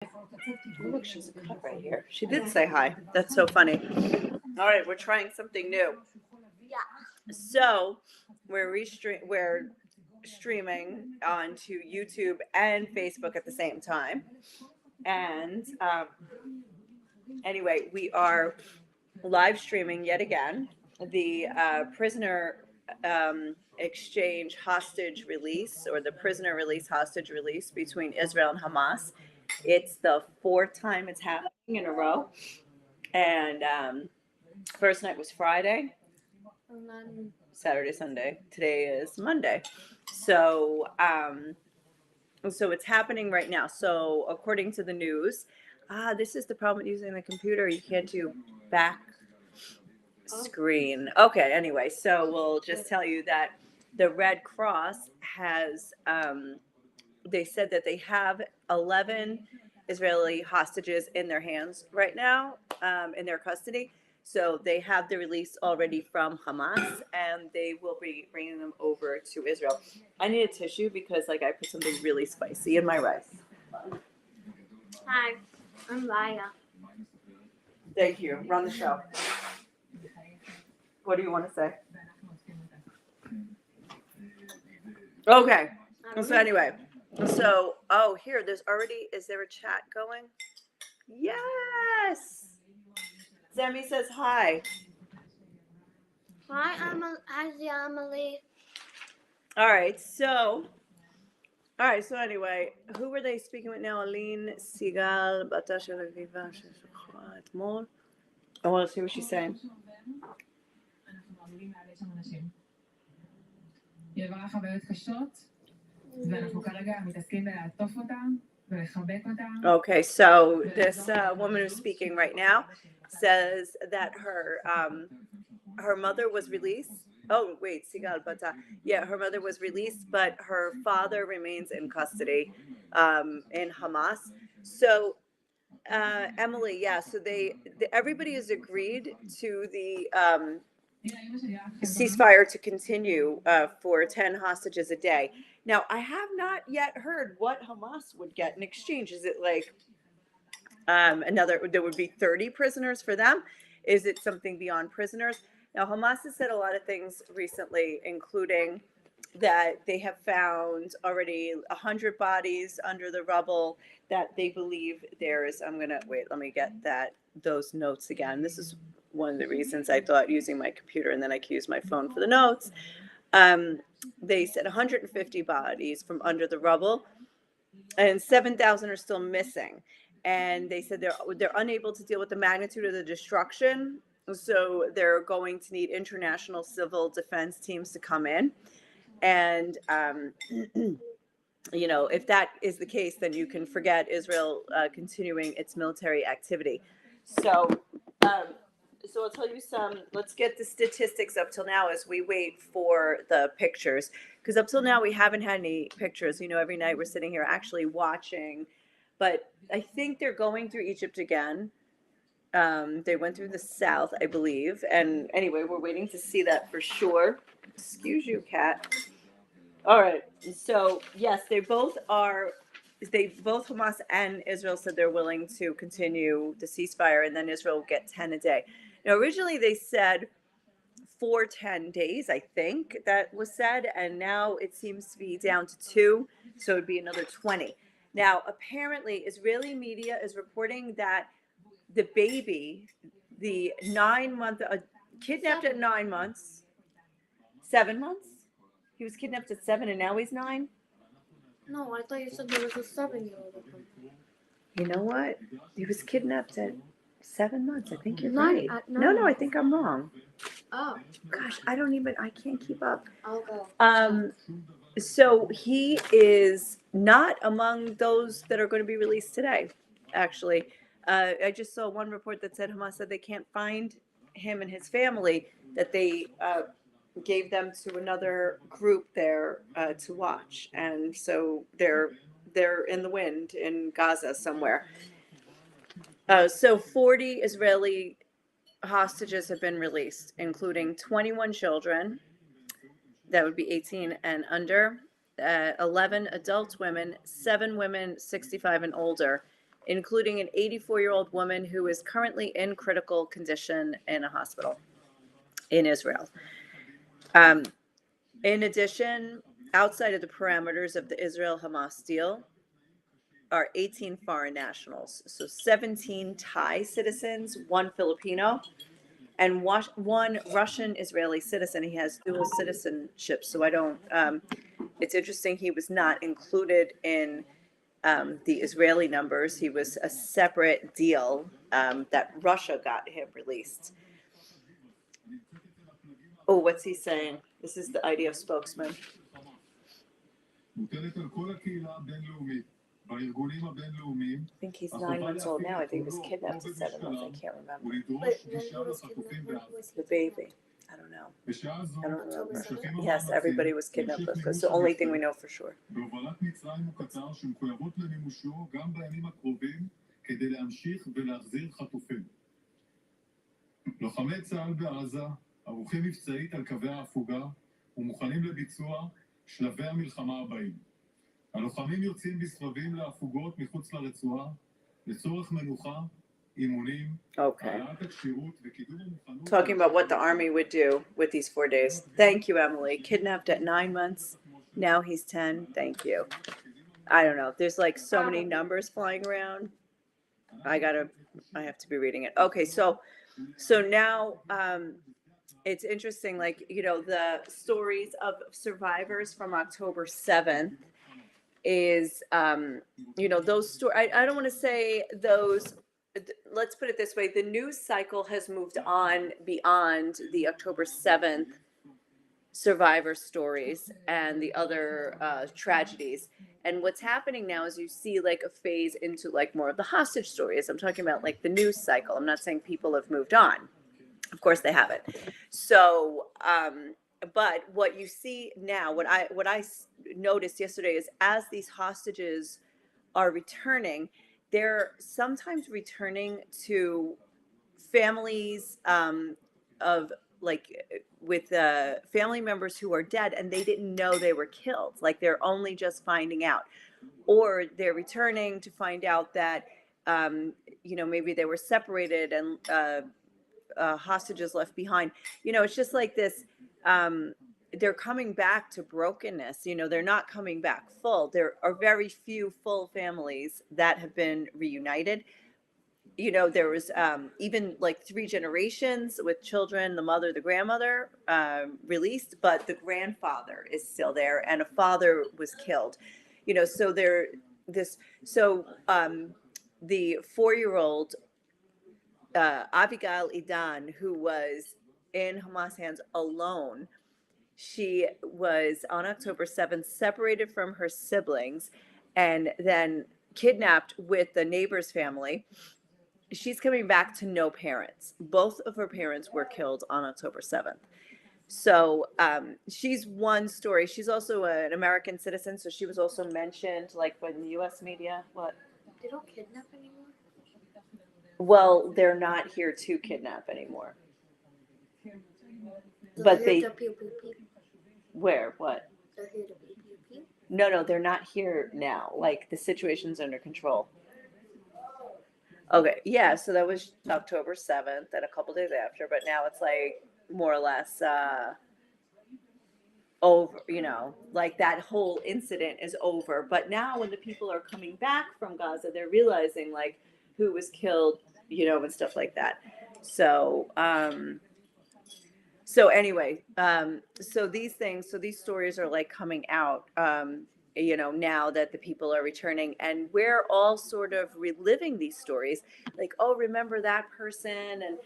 Oh, look, she's a cut right here. She did say hi. That's so funny. All right, we're trying something new. Yeah. So we're streaming onto YouTube and Facebook at the same time. And anyway, we are live streaming yet again the prisoner exchange hostage release, or the prisoner release hostage release between Israel and Hamas. It's the fourth time it's happening in a row. And first night was Friday, And then Saturday, Sunday. Today is Monday. So, so it's happening right now. So according to the news, this is the problem with using the computer. You can't do back screen. Okay, anyway, so we'll just tell you that the Red Cross has, they said that they have 11 Israeli hostages in their hands right now, in their custody. So they have the release already from Hamas, and they will be bringing them over to Israel. I need a tissue because, like, I put something really spicy in my rice. hi, I'm Laya. Thank you. Run the show. What do you want to say? Okay. So anyway, so here, there's already. Is there a chat going? Yes. Zemi says hi. Hi, Emily. All right. So anyway, who were they speaking with now? Aline Sigal, Bata של אביבה ששוחררה אתמול. I want to see what she's saying. היא עברה חוויות קשות, ואנחנו כרגע מתעסקים בלעטוף אותה ולחבק אותה. Okay, so this woman who's speaking right now says that her mother was released. Oh wait, Sigal Bata. Yeah, her mother was released, but her father remains in custody in Hamas. So Emily, yeah. So everybody has agreed to the ceasefire to continue for 10 hostages a day. Now, I have not yet heard what Hamas would get in exchange. Is it like there would be 30 prisoners for them? Is it something beyond prisoners? Now, Hamas has said a lot of things recently, including that they have found already 100 bodies under the rubble, that they believe there is, let me get those notes again. This is one of the reasons I thought using my computer, and then I could use my phone for the notes. They said 150 bodies from under the rubble, and 7,000 are still missing. And they said they're unable to deal with the magnitude of the destruction, so they're going to need international civil defense teams to come in. And if that is the case, then you can forget Israel continuing its military activity. So I'll tell you let's get the statistics up till now as we wait for the pictures. Because up till now, we haven't had any pictures. Every night we're sitting here actually watching. But I think they're going through Egypt again. They went through the south, I believe. And anyway, we're waiting to see that for sure. Excuse you, cat. All right. So, yes, both Hamas and Israel said they're willing to continue the ceasefire, and then Israel will get 10 a day. Now, originally they said for 10 days, I think that was said, and now it seems to be down to 2, so it'd be another 20. Now, apparently, Israeli media is reporting that the baby, the 9-month, kidnapped at 9 months, 7 months? He was kidnapped at 7 and now he's 9? No, I thought you said there was a 7-year-old. You know what? He was kidnapped at 7 months. I think you're Nine- right. at No, nine. I think I'm wrong. Oh, Gosh, I can't keep up. I'll go. So he is not among those that are going to be released today, actually. I just saw one report that said Hamas said they can't find him and his family, that they gave them to another group there to watch. And so they're in the wind in Gaza somewhere. So 40 Israeli hostages have been released, including 21 children. That would be 18 and under, 11 adult women, 7 women 65 and older, including an 84-year-old woman who is currently in critical condition in a hospital in Israel. In addition, outside of the parameters of the Israel-Hamas deal are 18 foreign nationals. So 17 Thai citizens, 1 Filipino, and 1 Russian-Israeli citizen. He has dual citizenship. So I don't, it's interesting he was not included in the Israeli numbers. He was a separate deal that Russia got him released. Oh, what's he saying? This is the IDF spokesman. I think he's 9 months old now. I think he was kidnapped at 7 months. I can't remember. Wait, when he was kidnapped, when was The baby. I don't know. I don't remember. October Yes, everybody was kidnapped. That's the only thing we know for sure. בהובלת מצרים וקצר שמחויבות למימושו גם בימים הקרובים כדי להמשיך ולהחזיר חטופים. לוחמי צה"ל בעזה ערוכים מבצעית על קווי ההפוגה ומוכנים לביצוע שלבי המלחמה הבאים. הלוחמים יוצאים בסבבים להפוגות מחוץ לרצועה לצורך מנוחה, אימונים, העלאת הכשירות וקידום המוכנות. Talking about what the army would do with these 4 days. Thank you, Emily. Kidnapped at 9 months. Now he's 10. Thank you. I don't know. There's like so many numbers flying around. I have to be reading it. Okay, so now it's interesting, like, you know, the stories of survivors from October 7th is, you know, those stories. I don't want to say those. Let's put it this way. The news cycle has moved on beyond the October 7th survivor stories and the other tragedies. And what's happening now is you see like a phase into like more of the hostage stories. I'm talking about like the news cycle. I'm not saying people have moved on. Of course they haven't. So, but what you see now, what I noticed yesterday is as these hostages are returning, they're sometimes returning to families of like with family members who are dead and they didn't know they were killed. Like they're only just finding out, or they're returning to find out that, you know, maybe they were separated and hostages left behind. You know, it's just like this. They're coming back to brokenness. You know, they're not coming back full. There are very few full families that have been reunited. You know, there was even like 3 generations with children, the mother, the grandmother released, but the grandfather is still there and a father was killed. You know, so the 4-year-old Abigail Idan, who was in Hamas hands alone, she was on October 7th separated from her siblings and then kidnapped with the neighbor's family. She's coming back to no parents. Both of her parents were killed on October 7th. So she's one story. She's also an American citizen, so she was also mentioned like in the U.S. media. What? They don't kidnap anymore? Well, they're not here to kidnap anymore. But they, where, what? They're here to beep, beep, beep. No, they're not here now. Like the situation's under control. Okay, yeah, so that was October 7th and a couple days after, but now it's like more or less over, you know, like that whole incident is over. But now when the people are coming back from Gaza, they're realizing like who was killed, you know, and stuff like that. So, so anyway, so these stories are like coming out, you know, now that the people are returning, and we're all sort of reliving these stories, like, oh, remember that person, and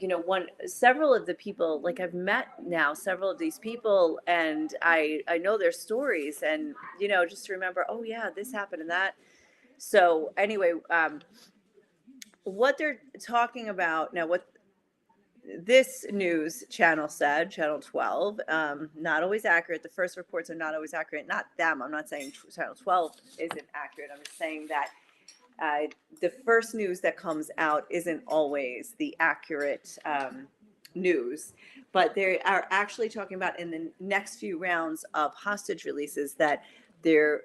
you know, several of the people, like I've met now several of these people, and I know their stories, and you know, just to remember, oh yeah, this happened and that. So anyway, what they're talking about now, what this news channel said, Channel 12, not always accurate. The first reports are not always accurate. Not them. I'm not saying Channel 12 isn't accurate. I'm just saying that the first news that comes out isn't always the accurate news. But they are actually talking about in the next few rounds of hostage releases that there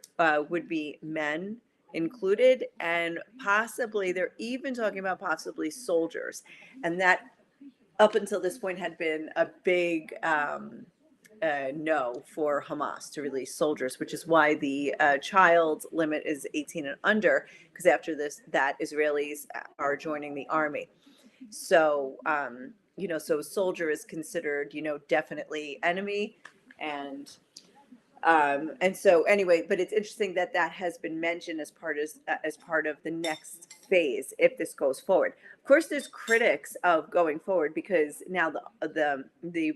would be men included, and possibly they're even talking about possibly soldiers, and that up until this point had been a big no for Hamas to release soldiers, which is why the child limit is 18 and under, because after this, that Israelis are joining the army. So, so a soldier is considered, definitely enemy. And so anyway, but it's interesting that that has been mentioned as part of the next phase if this goes forward. Of course, there's critics of going forward because now the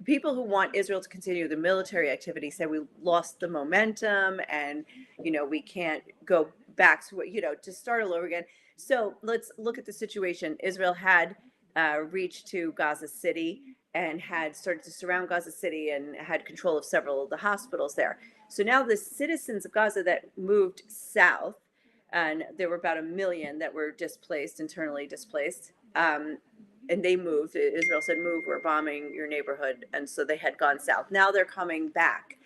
people who want Israel to continue the military activity say we lost the momentum and we can't go back to to start all over again. So let's look at the situation. Israel had reached to Gaza City and had started to surround Gaza City and had control of several of the hospitals there. So now the citizens of Gaza that moved south, and there were about 1 million that were displaced, internally displaced, and they moved. Israel said, move, we're bombing your neighborhood. And so they had gone south. Now they're coming back.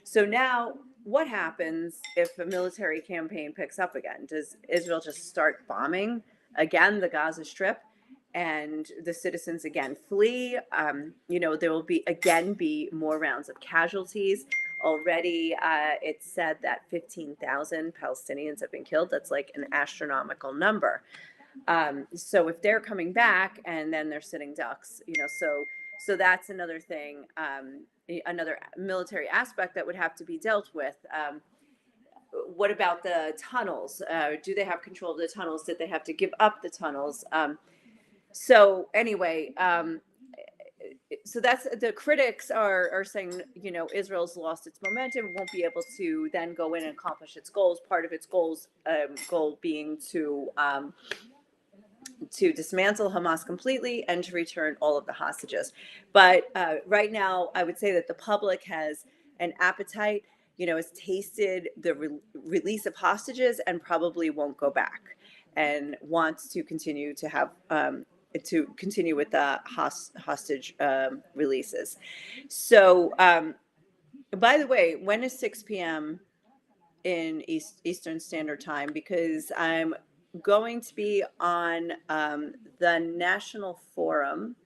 So now what happens if a military campaign picks up again? Does Israel just start bombing again the Gaza Strip? And the citizens again flee. There will be more rounds of casualties. Already, it's said that 15,000 Palestinians have been killed. That's like an astronomical number. So if they're coming back and then they're sitting ducks, so that's another thing, another military aspect that would have to be dealt with. What about the tunnels? Do they have control of the tunnels? Did they have to give up the tunnels? So anyway, so that's the critics are saying, Israel's lost its momentum, won't be able to then go in and accomplish its goals. Part of its goal being to dismantle Hamas completely and to return all of the hostages. But right now, I would say that the public has an appetite, has tasted the release of hostages and probably won't go back and wants to continue to have with the hostage releases. So, by the way, when is 6 p.m. in Eastern Standard Time? Because I'm going to be on the National Forum.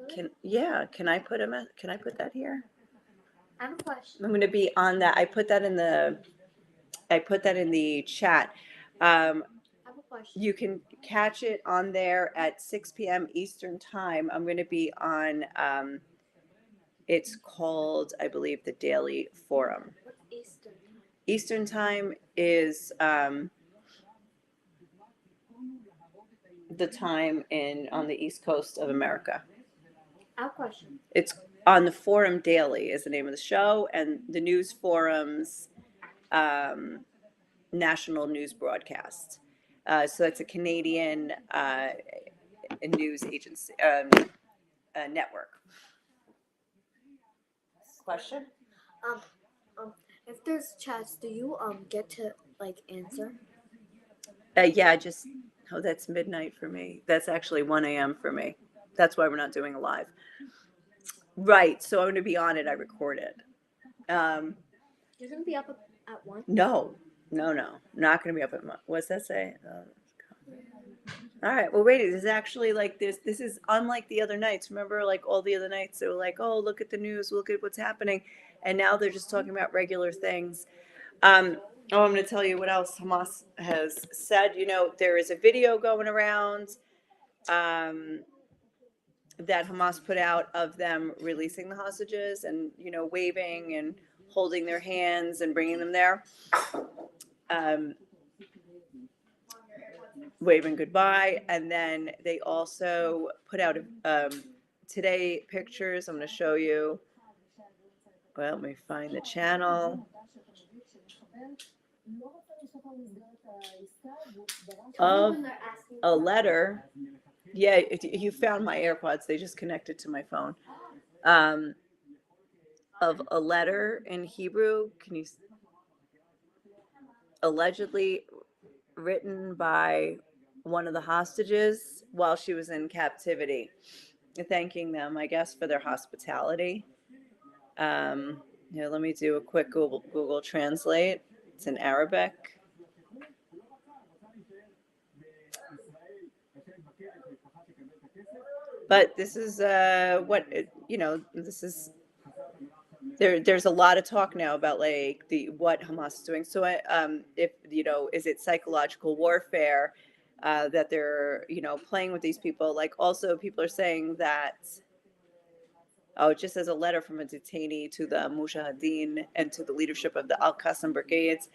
Can I put that here? I have a question. I'm going to be on that. I put that in the chat. I have a question. You can catch it on there at 6 p.m. Eastern Time. I'm going to be on, it's called, I believe, the Daily Forum. What's Eastern time? Eastern Time is the time on the East Coast of America. I have a question. It's on the Forum Daily is the name of the show, and the News Forum's national news broadcast. So it's a Canadian news agency network. Question? If there's chats, do you get to answer? That's midnight for me. That's actually 1 a.m. for me. That's why we're not doing a live. Right. So I'm going to be on it. I record it. You're going to be up at 1? No. Not going to be up at what's that say? All right. Well, wait. This is actually this is unlike the other nights. Remember, all the other nights, they were like, oh, look at the news, look at what's happening. And now they're just talking about regular things. I'm going to tell you what else Hamas has said. There is a video going around that Hamas put out of them releasing the hostages and, waving and holding their hands and bringing them there. Waving goodbye. And then they also put out today pictures. I'm going to show you. Well, let me find the channel of a letter. Yeah, you found my AirPods. They just connected to my phone. Of a letter in Hebrew. Can you? Allegedly written by one of the hostages while she was in captivity, thanking them, I guess, for their hospitality. Let me do a quick Google Translate. It's in Arabic. But this is this is there's a lot of talk now about like what Hamas is doing. So if is it psychological warfare that they're playing with these people? Like also people are saying that it just says a letter from a detainee to the Mujahideen and to the leadership of the Al-Qassam brigades.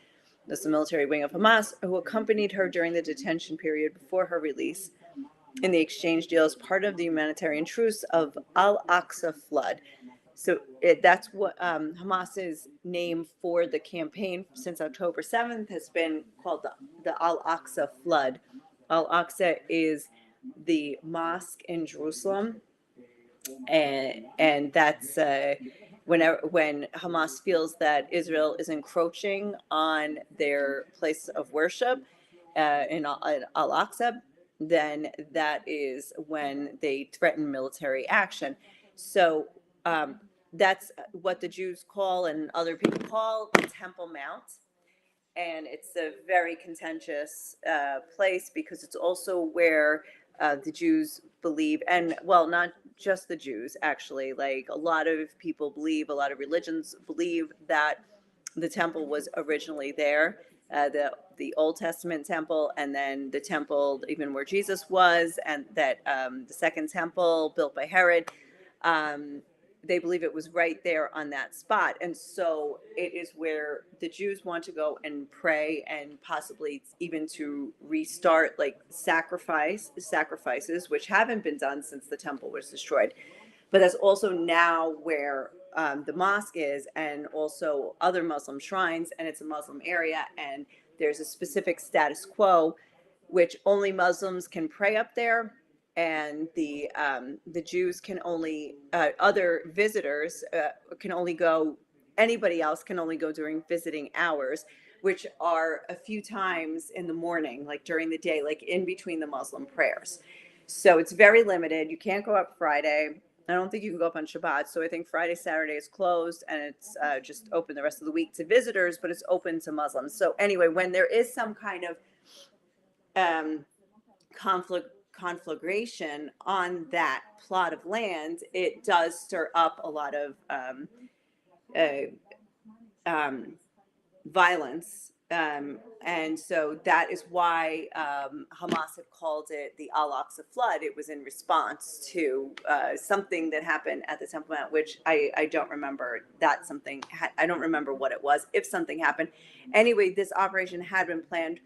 That's the military wing of Hamas, who accompanied her during the detention period before her release in the exchange deal as part of the humanitarian truce of Al-Aqsa flood. So that's what Hamas's name for the campaign since October 7th has been called the Al-Aqsa flood. Al-Aqsa is the mosque in Jerusalem, and that's when Hamas feels that Israel is encroaching on their place of worship in Al-Aqsa, then that is when they threaten military action. So that's what the Jews call and other people call the Temple Mount. And it's a very contentious place because it's also where the Jews believe, and well, not just the Jews, actually, like a lot of people believe, a lot of religions believe that the temple was originally there, the Old Testament temple, and then the temple even where Jesus was, and that the second temple built by Herod, they believe it was right there on that spot. And so it is where the Jews want to go and pray, and possibly even to restart like sacrifices, which haven't been done since the temple was destroyed. But that's also now where the mosque is, and also other Muslim shrines, and it's a Muslim area, and there's a specific status quo which only Muslims can pray up there, and the Jews can only other visitors can only go. Anybody else can only go during visiting hours, which are a few times in the morning, like during the day, like in between the Muslim prayers. So it's very limited. You can't go up Friday. I don't think you can go up on Shabbat. So I think Friday, Saturday is closed, and it's just open the rest of the week to visitors, but it's open to Muslims. So anyway, when there is some kind of conflagration on that plot of land, it does stir up a lot of violence. And so that is why Hamas had called it the Al-Aqsa flood. It was in response to something that happened at the Temple Mount, which I don't remember that something, I don't remember what it was, if something happened. Anyway, this operation had been planned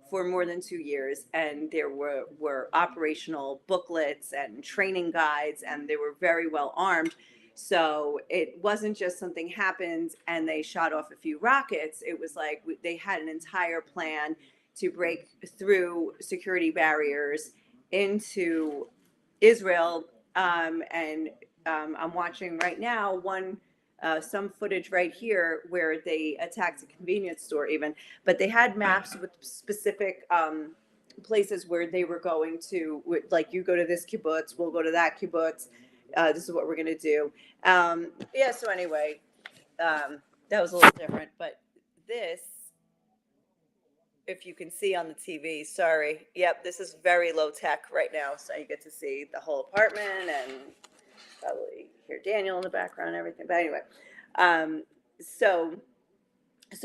for more than 2 years, and there were operational booklets and training guides, and they were very well armed. So it wasn't just something happened and they shot off a few rockets. It was like they had an entire plan to break through security barriers into Israel. And I'm watching right now some footage right here where they attacked a convenience store even, but they had maps with specific places where they were going to, like, you go to this kibbutz, we'll go to that kibbutz. This is what we're going to do. So anyway, that was a little different, but this, if you can see on the TV, sorry. Yep. This is very low tech right now. So you get to see the whole apartment and probably hear Daniel in the background and everything. But anyway, so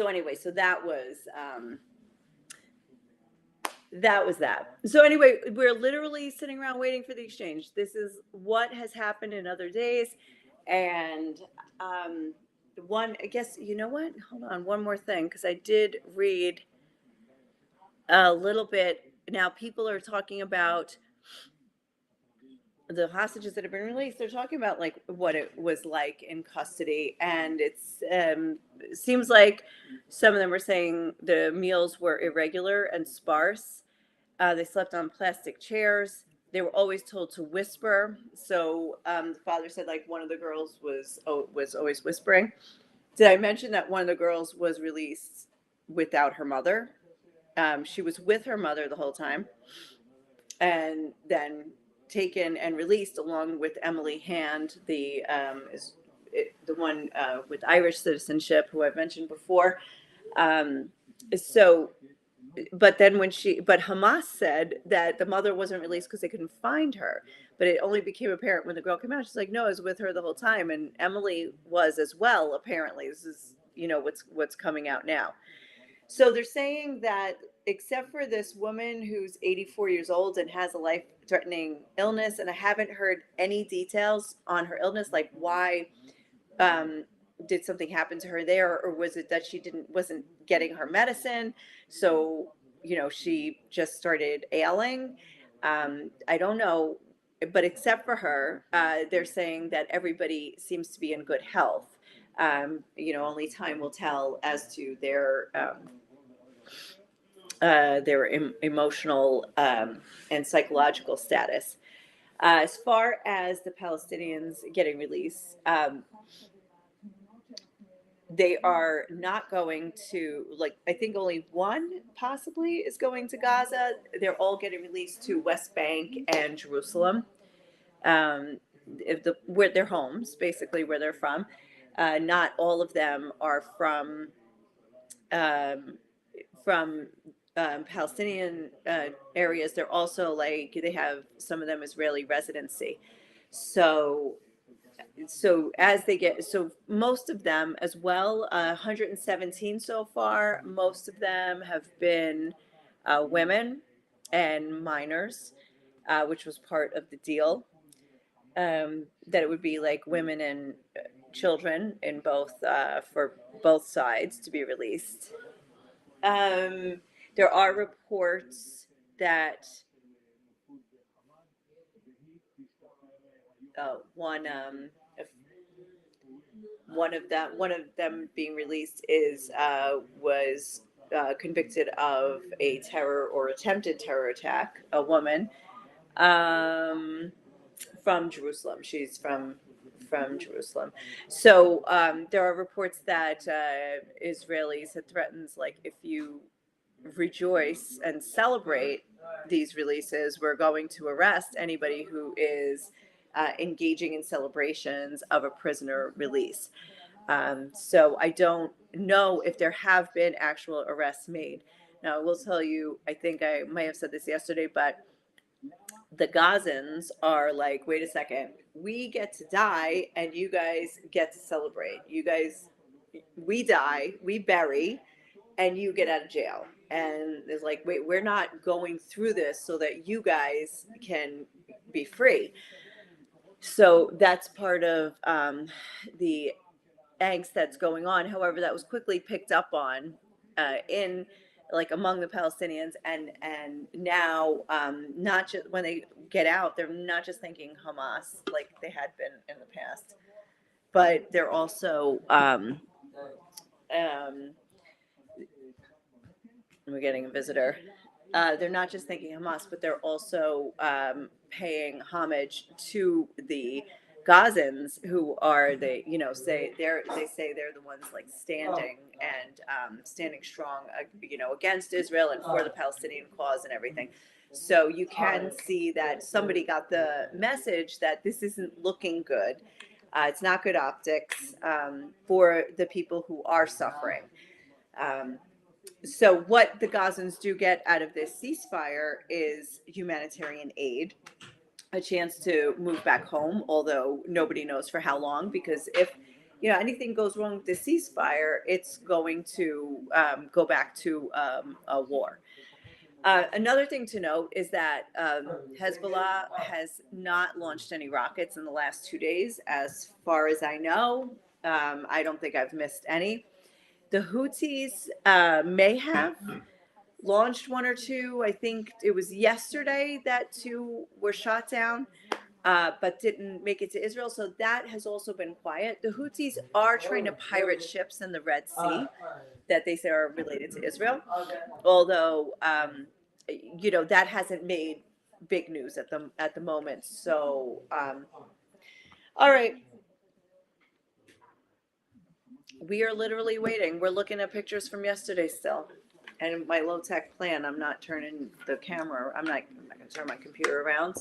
anyway, so that was that. So anyway, we're literally sitting around waiting for the exchange. This is what has happened in other days. And I guess, you know what? Hold on, one more thing, because I did read a little bit. Now, people are talking about the hostages that have been released. They're talking about like what it was like in custody, and it seems like some of them were saying the meals were irregular and sparse. They slept on plastic chairs. They were always told to whisper. So the father said like one of the girls was always whispering. Did I mention that one of the girls was released without her mother? She was with her mother the whole time, and then taken and released along with Emily Hand, the one with Irish citizenship, who I've mentioned before. So, but then but Hamas said that the mother wasn't released because they couldn't find her. But it only became apparent when the girl came out. She's like, no, I was with her the whole time. And Emily was as well, apparently. This is, what's coming out now. So they're saying that except for this woman who's 84 years old and has a life-threatening illness, and I haven't heard any details on her illness, like why did something happen to her there, or was it that she wasn't getting her medicine, so she just started ailing. I don't know, but except for her, they're saying that everybody seems to be in good health. Only time will tell as to their emotional and psychological status. As far as the Palestinians getting released, they are not going to, I think only one possibly is going to Gaza. They're all getting released to West Bank and Jerusalem, where their homes, basically where they're from. Not all of them are from Palestinian areas. They're also they have some of them Israeli residency. So as they get, most of them as well, 117 so far, most of them have been women and minors, which was part of the deal, that it would be women and children in both, for both sides to be released. There are reports that one of them being released was convicted of a terror or attempted terror attack, a woman from Jerusalem. She's from Jerusalem. So there are reports that Israelis had threatened, if you rejoice and celebrate these releases, we're going to arrest anybody who is engaging in celebrations of a prisoner release. So I don't know if there have been actual arrests made. Now, I will tell you, I think I might have said this yesterday, but the Gazans are like, wait a second, we get to die and you guys get to celebrate. We die, we bury, and you get out of jail. And it's like, wait, we're not going through this so that you guys can be free. So that's part of the angst that's going on. However, that was quickly picked up on in among the Palestinians, and now not just when they get out, they're not just thinking Hamas like they had been in the past, but they're also we're getting a visitor. They're not just thinking Hamas, but they're also paying homage to the Gazans, who are they say they're the ones standing and standing strong, against Israel and for the Palestinian cause and everything. So you can see that somebody got the message that this isn't looking good. It's not good optics for the people who are suffering. So what the Gazans do get out of this ceasefire is humanitarian aid, a chance to move back home, although nobody knows for how long, because if anything goes wrong with the ceasefire, it's going to go back to a war. Another thing to note is that Hezbollah has not launched any rockets in the last 2 days, as far as I know. I don't think I've missed any. The Houthis may have launched one or two. I think it was yesterday that 2 were shot down, but didn't make it to Israel. So that has also been quiet. The Houthis are trying to pirate ships in the Red Sea that they say are related to Israel, although that hasn't made big news at the moment. So all right. We are literally waiting. We're looking at pictures from yesterday still. And my low-tech plan, I'm not turning the camera. I'm not going to turn my computer around.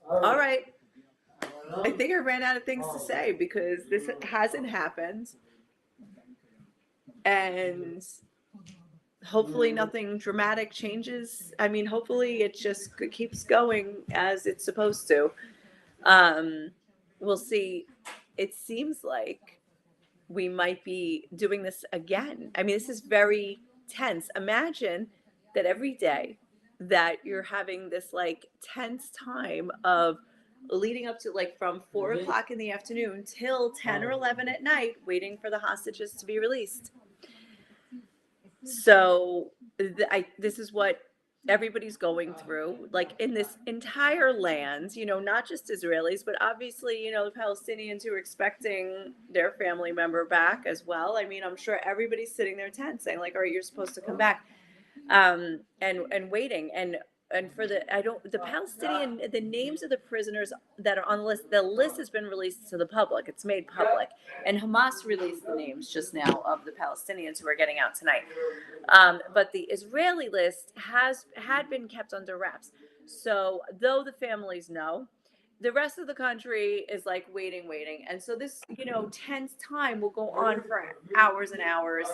All right. I think I ran out of things to say because this hasn't happened. And hopefully nothing dramatic changes. I mean, hopefully it just keeps going as it's supposed to. We'll see. It seems like we might be doing this again. I mean, this is very tense. Imagine that every day that you're having this like tense time of leading up to like from 4 o'clock in the afternoon till 10 or 11 at night, waiting for the hostages to be released. So this is what everybody's going through, like in this entire land, not just Israelis, but obviously, the Palestinians who are expecting their family member back as well. I mean, I'm sure everybody's sitting there tense saying like, all right, you're supposed to come back, and waiting. And for the Palestinian, the names of the prisoners that are on the list has been released to the public. It's made public. And Hamas released the names just now of the Palestinians who are getting out tonight. But the Israeli list had been kept under wraps. So though the families know, the rest of the country is like waiting. And so this, tense time will go on for hours and hours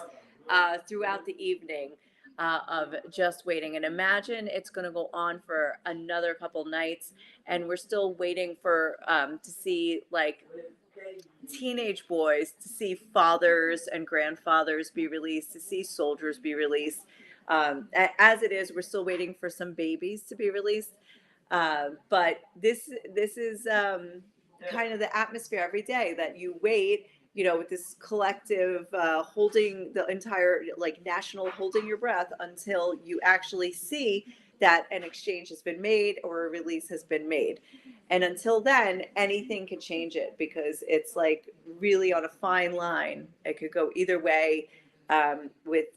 throughout the evening. Of just waiting. And imagine it's going to go on for another couple nights, and we're still waiting for to see like teenage boys, to see fathers and grandfathers be released, to see soldiers be released. As it is, we're still waiting for some babies to be released. But this is kind of the atmosphere every day that you wait. With this collective holding the entire national holding your breath until you actually see that an exchange has been made or a release has been made. And until then, anything can change it because it's like really on a fine line. It could go either way with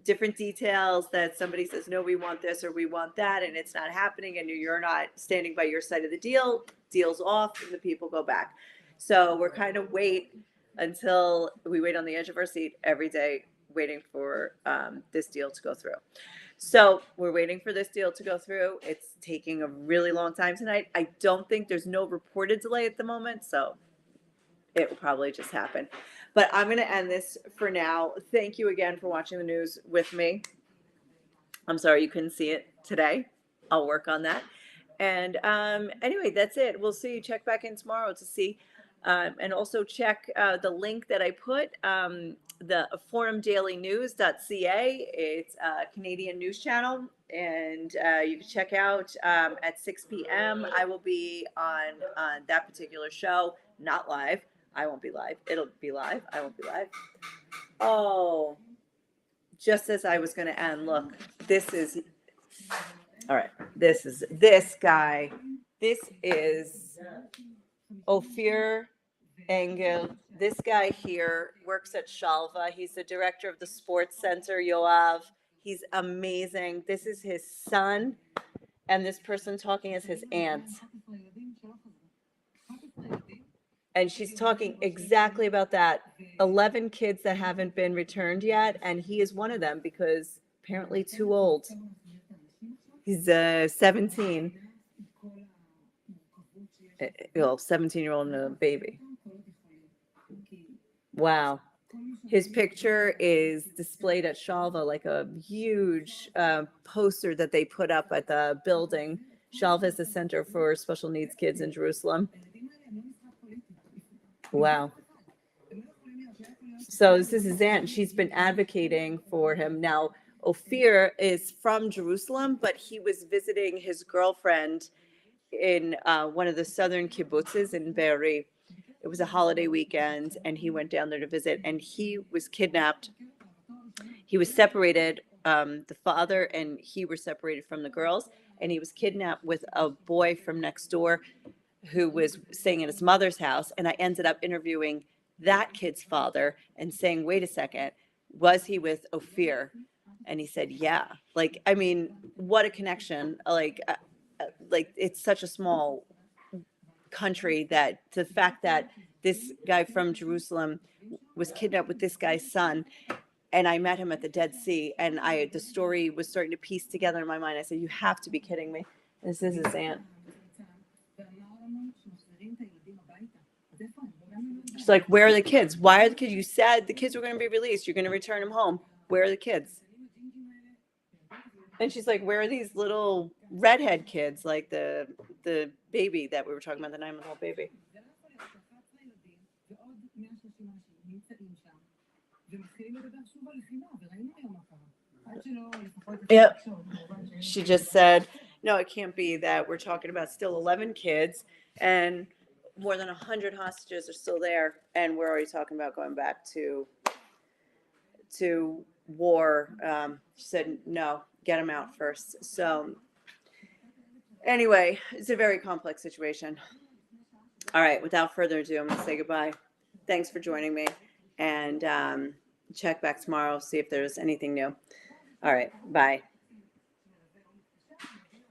different details that somebody says, no, we want this or we want that, and it's not happening, and you're not standing by your side of the deal's off, and the people go back. So we're kind of wait until we wait on the edge of our seat every day, waiting for this deal to go through. So we're waiting for this deal to go through. It's taking a really long time tonight. I don't think there's no reported delay at the moment, so it will probably just happen. But I'm going to end this for now. Thank you again for watching the news with me. I'm sorry you couldn't see it today. I'll work on that. And anyway, that's it. We'll see you. Check back in tomorrow to see. And also check the link that I put, the forumdailynews.ca. It's a Canadian news channel, and you can check out at 6 p.m. I will be on that particular show, not live. I won't be live. It'll be live. I won't be live. Oh, just as I was going to end, look, all right. This guy. This is Ophir Engel. This guy here works at Shalva. He's the director of the sports center, Yoav. He's amazing. This is his son, and this person talking is his aunt. And she's talking exactly about that. 11 kids that haven't been returned yet, and he is one of them because apparently too old. He's 17. Well, 17-year-old and a baby. Wow. His picture is displayed at Shalva, like a huge poster that they put up at the building. Shalva is the Center for Special Needs Kids in Jerusalem. Wow. So this is his aunt. She's been advocating for him. Now, Ophir is from Jerusalem, but he was visiting his girlfriend in one of the southern kibbutzes in Be'eri. It was a holiday weekend, and he went down there to visit, and he was kidnapped. He was separated. The father and he were separated from the girls, and he was kidnapped with a boy from next door who was staying in his mother's house. And I ended up interviewing that kid's father and saying, wait a second, was he with Ophir? And he said, yeah. Like, I mean, what a connection. Like it's such a small country that the fact that this guy from Jerusalem was kidnapped with this guy's son, and I met him at the Dead Sea, and the story was starting to piece together in my mind. I said, you have to be kidding me. This is his aunt. She's like, where are the kids? Why are the kids? You said the kids were going to be released. You're going to return them home. Where are the kids? And she's like, where are these little redhead kids? Like the baby that we were talking about, the 9-month-old baby. Yep. She just said, no, it can't be that we're talking about still 11 kids and more than 100 hostages are still there. And we're already talking about going back to war. She said, no, get them out first. So anyway, it's a very complex situation. All right. Without further ado, I'm going to say goodbye. Thanks for joining me, and check back tomorrow, see if there's anything new. All right. Bye.